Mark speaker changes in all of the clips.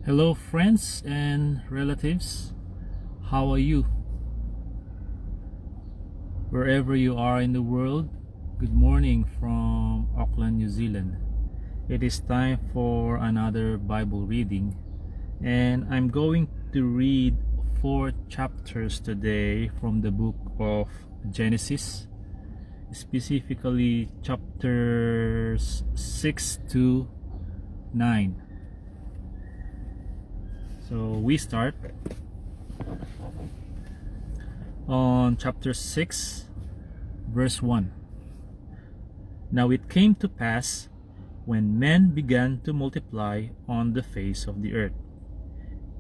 Speaker 1: Hello, friends and relatives. How are you? Wherever you are in the world, good morning from Auckland, New Zealand. It is time for another Bible reading, and I'm going to read 4 chapters today from the book of Genesis, specifically chapters 6 to 9. So we start on chapter 6, verse 1. Now it came to pass, when men began to multiply on the face of the earth,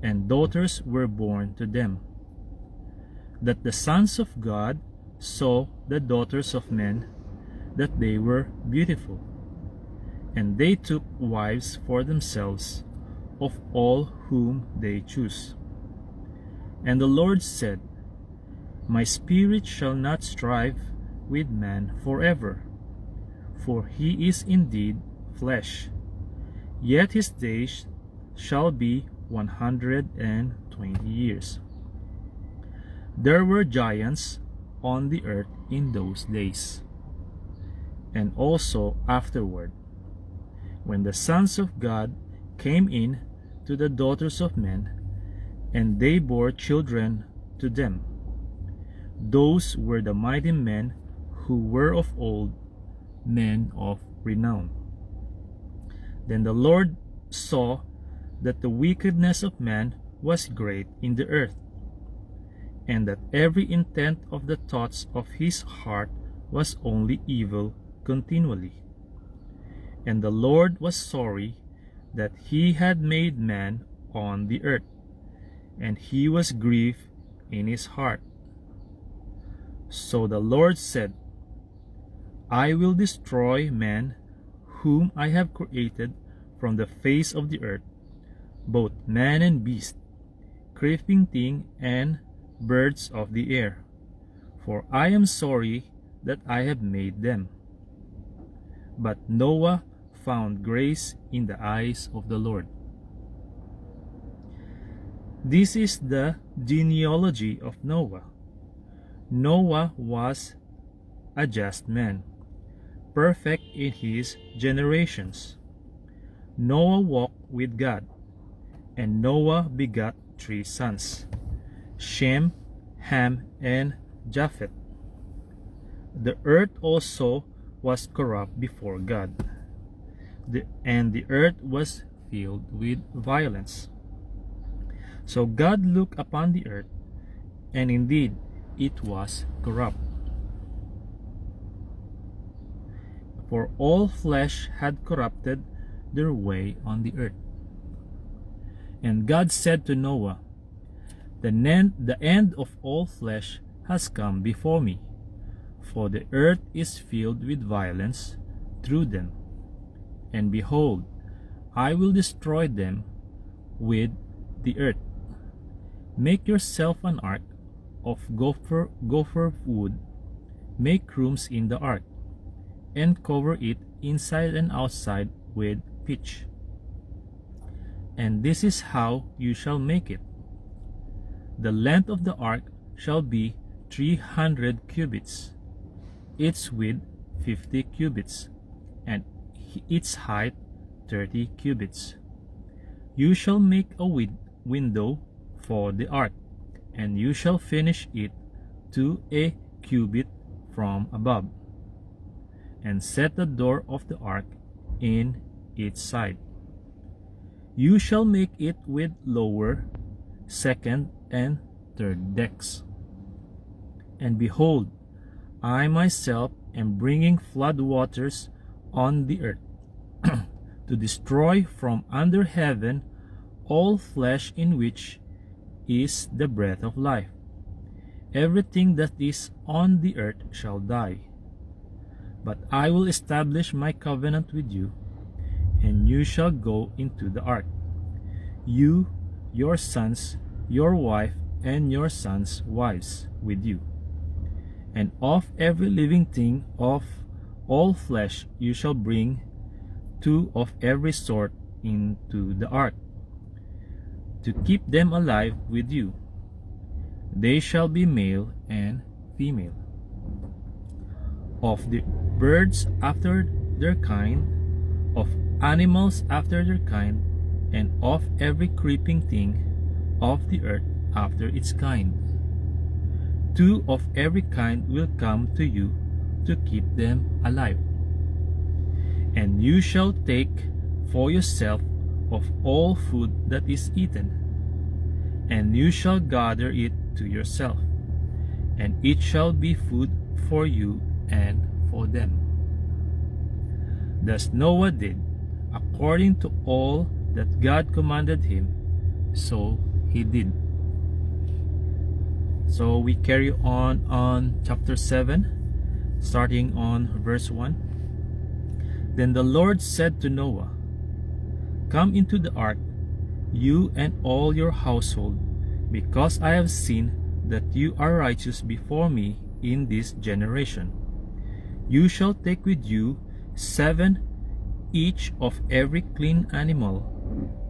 Speaker 1: and daughters were born to them, that the sons of God saw the daughters of men, that they were beautiful, and they took wives for themselves of all whom they choose. And the Lord said, My spirit shall not strive with man forever, for he is indeed flesh, yet his days shall be 120 years. There were giants on the earth in those days, and also afterward, when the sons of God came in to the daughters of men, and they bore children to them. Those were the mighty men who were of old, men of renown. Then the Lord saw that the wickedness of man was great in the earth, and that every intent of the thoughts of his heart was only evil continually. And the Lord was sorry that he had made man on the earth, and he was grieved in his heart. So the Lord said, I will destroy man whom I have created from the face of the earth, both man and beast, creeping thing and birds of the air, for I am sorry that I have made them. But Noah found grace in the eyes of the Lord. This is the genealogy of Noah. Noah was a just man, perfect in his generations. Noah walked with God, and Noah begot 3 sons, Shem, Ham, and Japheth. The earth also was corrupt before God, and the earth was filled with violence. So God looked upon the earth, and indeed it was corrupt, for all flesh had corrupted their way on the earth. And God said to Noah, The end of all flesh has come before me, for the earth is filled with violence through them. And behold, I will destroy them with the earth. Make yourself an ark of gopher wood, make rooms in the ark, and cover it inside and outside with pitch. And this is how you shall make it. The length of the ark shall be 300 cubits, its width 50 cubits, and its height 30 cubits. You shall make a window for the ark, and you shall finish it to a cubit from above, and set the door of the ark in its side. You shall make it with lower, second, and third decks. And behold, I myself am bringing flood waters on the earth, to destroy from under heaven all flesh in which is the breath of life. Everything that is on the earth shall die. But I will establish my covenant with you, and you shall go into the ark, you, your sons, your wife, and your sons' wives with you. And of every living thing of all flesh you shall bring 2 of every sort into the ark. to keep them alive with you. They shall be male and female. Of the birds after their kind, of animals after their kind, and of every creeping thing of the earth after its kind. 2 of every kind will come to you to keep them alive. And you shall take for yourself of all food that is eaten, and you shall gather it to yourself, and it shall be food for you and for them. Thus Noah did, according to all that God commanded him, so he did. So we carry on chapter 7, starting on verse 1. Then the Lord said to Noah, "Come into the ark, you and all your household, because I have seen that you are righteous before me in this generation. You shall take with you 7 each of every clean animal,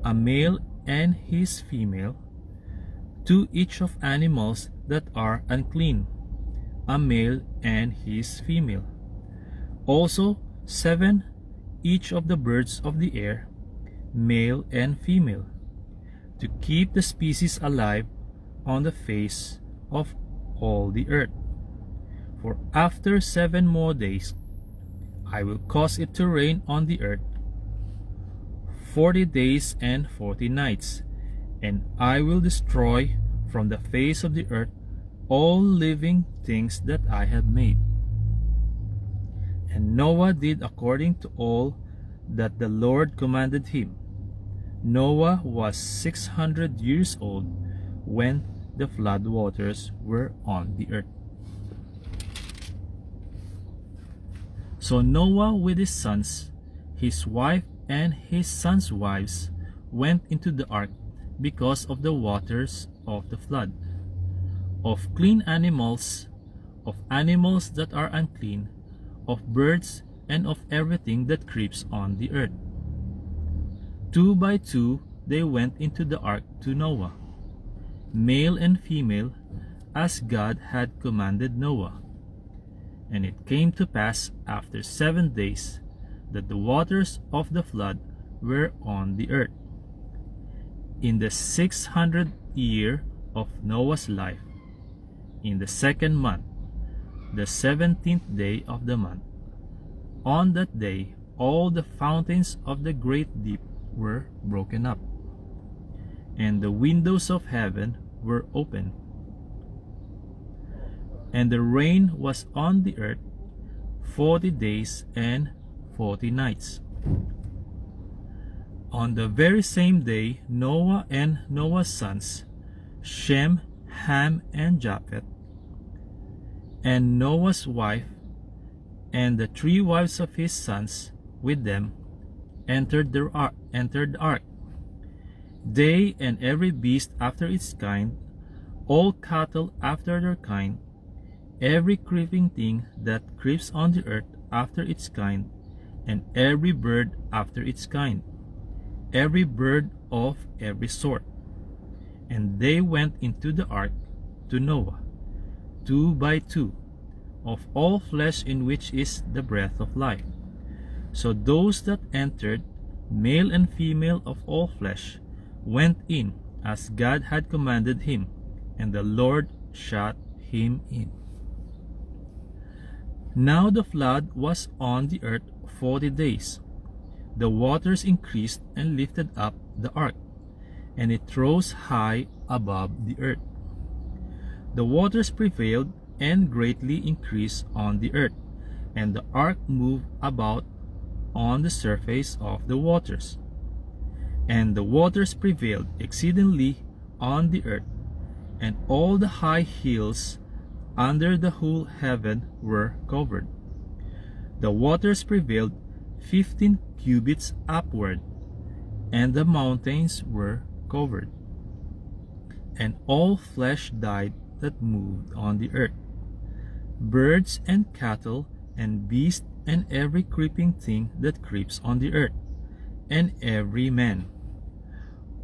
Speaker 1: a male and his female, 2 each of animals that are unclean, a male and his female. Also 7 each of the birds of the air, male and female, to keep the species alive on the face of all the earth. For after 7 more days I will cause it to rain on the earth 40 days and 40 nights, and I will destroy from the face of the earth all living things that I have made." And Noah did according to all that the Lord commanded him. Noah was 600 years old when the flood waters were on the earth. So Noah with his sons, his wife, and his sons' wives went into the ark because of the waters of the flood. Of clean animals, of animals that are unclean, of birds, and of everything that creeps on the earth. 2 by 2 they went into the ark to Noah, male and female, as God had commanded Noah. And it came to pass after 7 days that the waters of the flood were on the earth. In the 600th year of Noah's life, in the 2nd month, the 17th day of the month, on that day all the fountains of the great deep were broken up, and the windows of heaven were opened, and the rain was on the earth 40 days and 40 nights. On the very same day Noah and Noah's sons, Shem, Ham, and Japheth, and Noah's wife, and the 3 wives of his sons with them, entered the ark. They and every beast after its kind, all cattle after their kind, every creeping thing that creeps on the earth after its kind, and every bird after its kind, every bird of every sort. And they went into the ark to Noah, 2 by 2, of all flesh in which is the breath of life. So those that entered, male and female of all flesh, went in as God had commanded him, and the Lord shut him in. Now the flood was on the earth 40 days. The waters increased and lifted up the ark, and it rose high above the earth. The waters prevailed and greatly increased on the earth, and the ark moved about on the surface of the waters. And the waters prevailed exceedingly on the earth, and all the high hills under the whole heaven were covered. The waters prevailed 15 cubits upward, and the mountains were covered. And all flesh died that moved on the earth, birds and cattle and beasts and every creeping thing that creeps on the earth, and every man,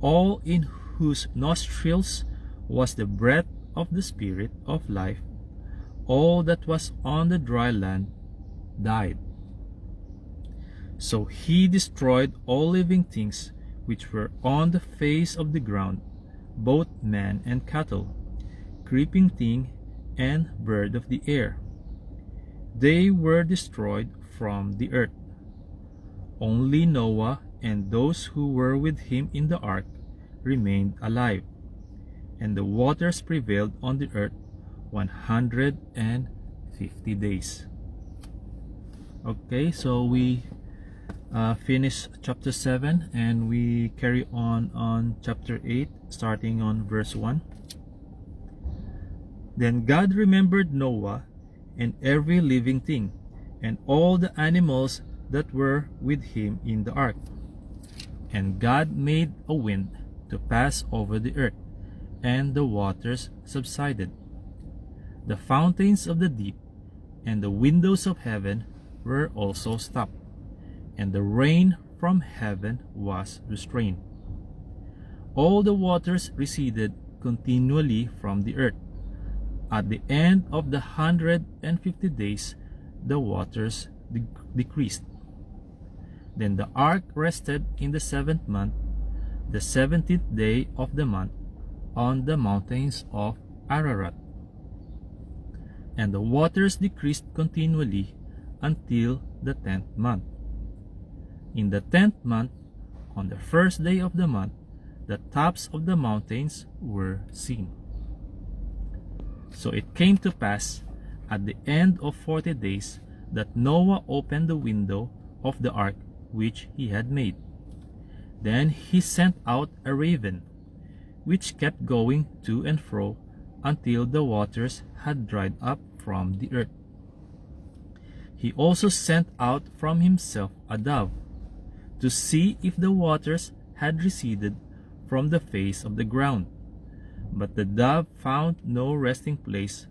Speaker 1: all in whose nostrils was the breath of the Spirit of life, all that was on the dry land died. So he destroyed all living things which were on the face of the ground, both man and cattle, creeping thing and bird of the air. They were destroyed from the earth. Only Noah and those who were with him in the ark remained alive, and the waters prevailed on the earth 150 days. Okay, so we finish chapter 7 and we carry on chapter 8, starting on verse 1. Then God remembered Noah and every living thing, and all the animals that were with him in the ark. And God made a wind to pass over the earth, and the waters subsided. The fountains of the deep and the windows of heaven were also stopped, and the rain from heaven was restrained. All the waters receded continually from the earth. At the end of the 150 days, the waters decreased. Then the ark rested in the 7th month, the 17th day of the month, on the mountains of Ararat. And the waters decreased continually until the 10th month. In the 10th month, on the first day of the month, the tops of the mountains were seen. So it came to pass at the end of 40 days that Noah opened the window of the ark which he had made. Then he sent out a raven, which kept going to and fro until the waters had dried up from the earth. He also sent out from himself a dove, to see if the waters had receded from the face of the ground. But the dove found no resting place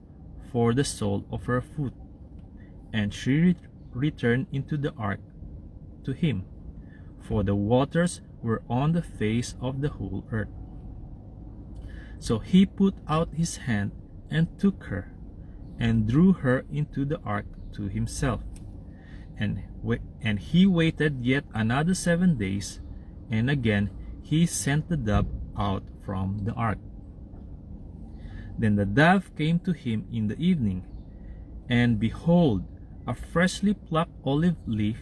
Speaker 1: for the sole of her foot, and she returned into the ark to him, for the waters were on the face of the whole earth. So he put out his hand and took her, and drew her into the ark to himself. And he waited yet another 7 days, and again he sent the dove out from the ark. Then the dove came to him in the evening, and behold, a freshly plucked olive leaf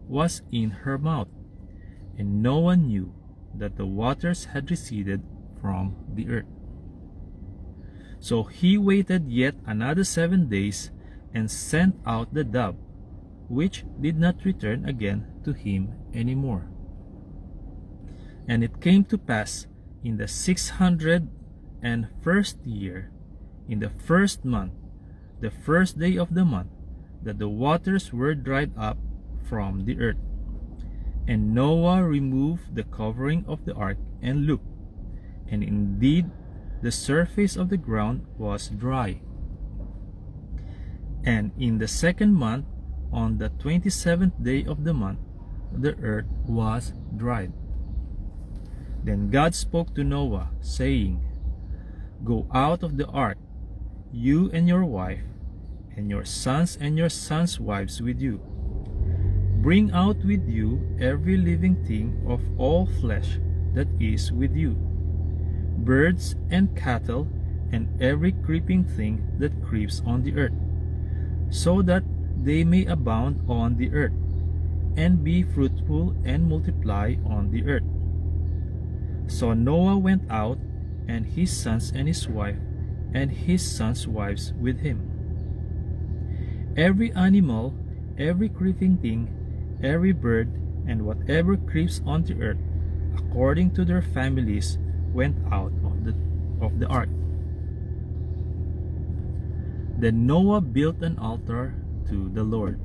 Speaker 1: was in her mouth, and no one knew that the waters had receded from the earth. So he waited yet another 7 days, and sent out the dove, which did not return again to him any more. And it came to pass in the 601st year, in the 1st month, the 1st day of the month, that the waters were dried up from the earth. And Noah removed the covering of the ark and looked, and indeed the surface of the ground was dry. And in the 2nd month, on the 27th day of the month, the earth was dried. Then God spoke to Noah, saying, Go out of the ark, you and your wife, and your sons and your sons' wives with you. Bring out with you every living thing of all flesh that is with you, birds and cattle, and every creeping thing that creeps on the earth, so that they may abound on the earth, and be fruitful and multiply on the earth. So Noah went out, and his sons and his wife, and his sons' wives with him. Every animal, every creeping thing, every bird, and whatever creeps on the earth, according to their families, went out of the ark. Then Noah built an altar to the Lord,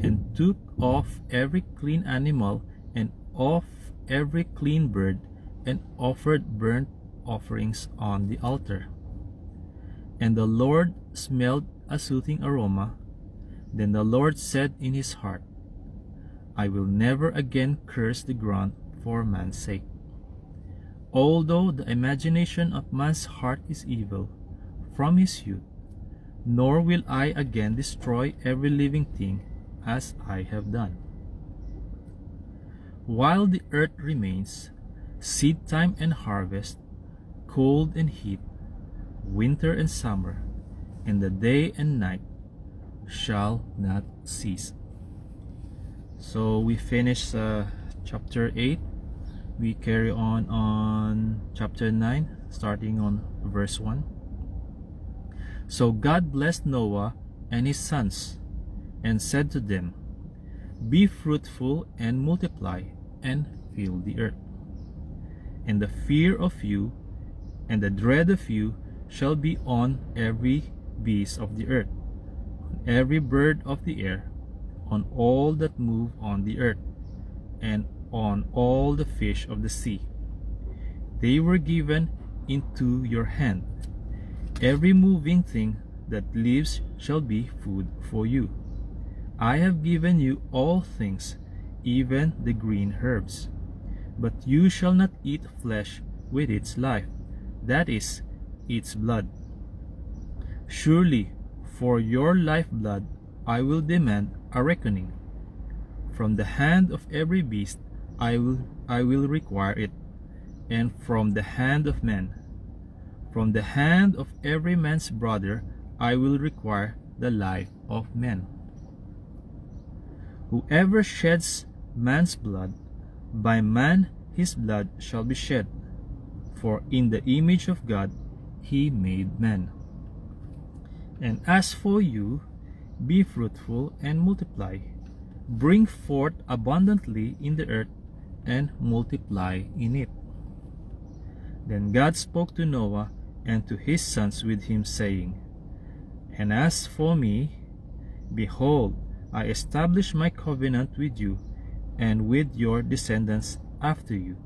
Speaker 1: and took off every clean animal and off every clean bird, and offered burnt offerings on the altar. And the Lord smelled a soothing aroma. Then the Lord said in his heart, I will never again curse the ground for man's sake. although the imagination of man's heart is evil from his youth, nor will I again destroy every living thing as I have done. While the earth remains, seed time and harvest, cold and heat, winter and summer, and the day and night shall not cease. So we finish chapter 8. We carry on chapter 9, starting on verse 1. So God blessed Noah and his sons, and said to them, Be fruitful and multiply, and fill the earth. And the fear of you and the dread of you shall be on every beast of the earth, on every bird of the air, on all that move on the earth, and on all the fish of the sea. They were given into your hand. Every moving thing that lives shall be food for you. I have given you all things, even the green herbs. But you shall not eat flesh with its life, that is, its blood. Surely, for your lifeblood I will demand a reckoning. From the hand of every beast I will require it, and from the hand of men. From the hand of every man's brother I will require the life of men. Whoever sheds man's blood, by man his blood shall be shed, for in the image of God he made man. And as for you, be fruitful and multiply, bring forth abundantly in the earth, and multiply in it. Then God spoke to Noah and to his sons with him, saying, And as for me, behold, I establish my covenant with you, and with your descendants after you,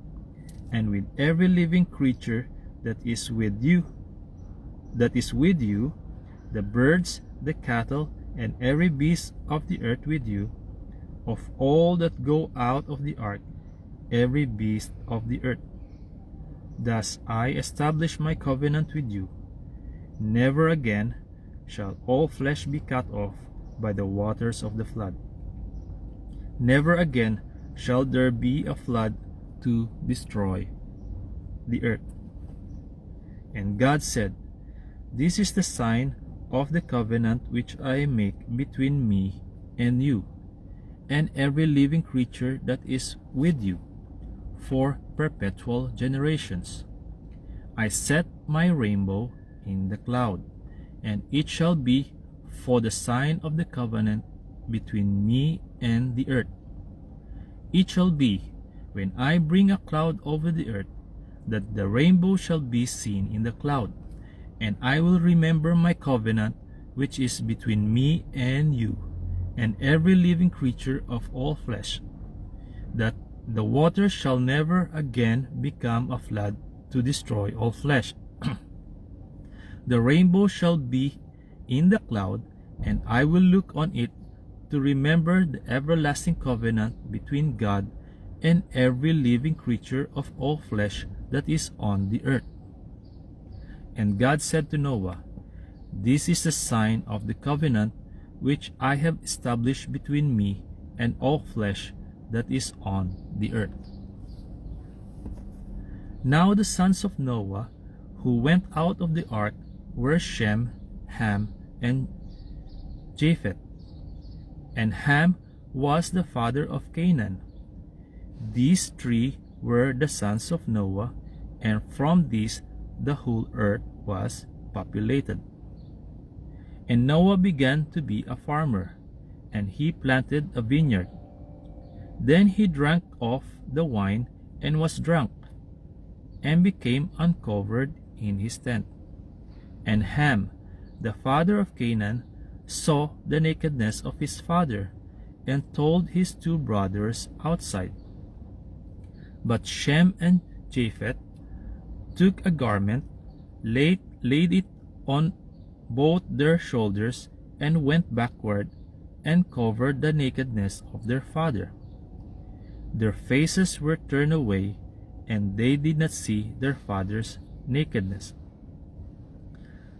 Speaker 1: and with every living creature that is with you, the birds, the cattle, and every beast of the earth with you, of all that go out of the ark, every beast of the earth. Thus I establish my covenant with you. Never again shall all flesh be cut off by the waters of the flood. Never again shall there be a flood to destroy the earth. And God said, This is the sign of the covenant which I make between me and you, and every living creature that is with you, for perpetual generations. I set my rainbow in the cloud, and it shall be for the sign of the covenant between me and the earth. It shall be, when I bring a cloud over the earth, that the rainbow shall be seen in the cloud, and I will remember my covenant which is between me and you, and every living creature of all flesh, that the waters shall never again become a flood to destroy all flesh. The rainbow shall be in the cloud, and I will look on it to remember the everlasting covenant between God and every living creature of all flesh that is on the earth. And God said to Noah, This is the sign of the covenant which I have established between me and all flesh that is on the earth. Now the sons of Noah who went out of the ark were Shem, Ham, and Japheth. And Ham was the father of Canaan. These three were the sons of Noah, and from these the whole earth was populated. And Noah began to be a farmer, and he planted a vineyard. Then he drank off the wine and was drunk, and became uncovered in his tent. And Ham, the father of Canaan, saw the nakedness of his father, and told his two brothers outside. But Shem and Japheth took a garment, laid it on both their shoulders, and went backward, and covered the nakedness of their father. Their faces were turned away, and they did not see their father's nakedness.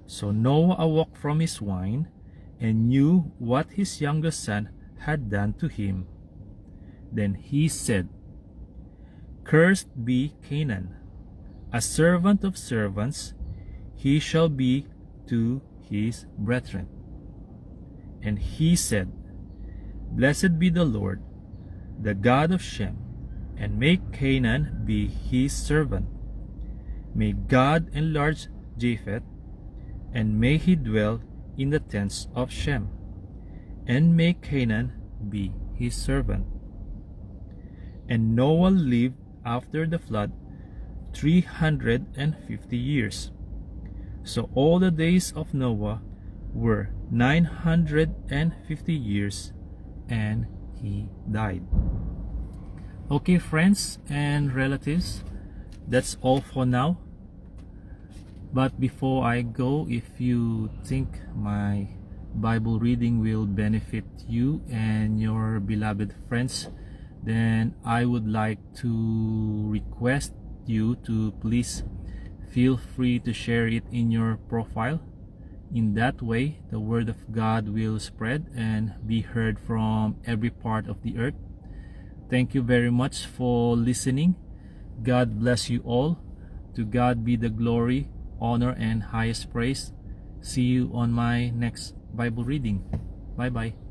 Speaker 1: So Noah awoke from his wine, and knew what his youngest son had done to him. Then he said, Cursed be Canaan, a servant of servants he shall be to his brethren. And he said, Blessed be the Lord, the God of Shem, and make Canaan be his servant. May God enlarge Japheth, and may he dwell in the tents of Shem, and may Canaan be his servant. And Noah lived after the flood 350 years. So all the days of Noah were 950 years, and he died. Okay, friends and relatives, that's all for now. But before I go, if you think my Bible reading will benefit you and your beloved friends, then I would like to request you to please feel free to share it in your profile. In that way, the word of God will spread and be heard from every part of the earth. Thank you very much for listening. God bless you all. To God be the glory, honor, and highest praise. See you on my next Bible reading. Bye bye.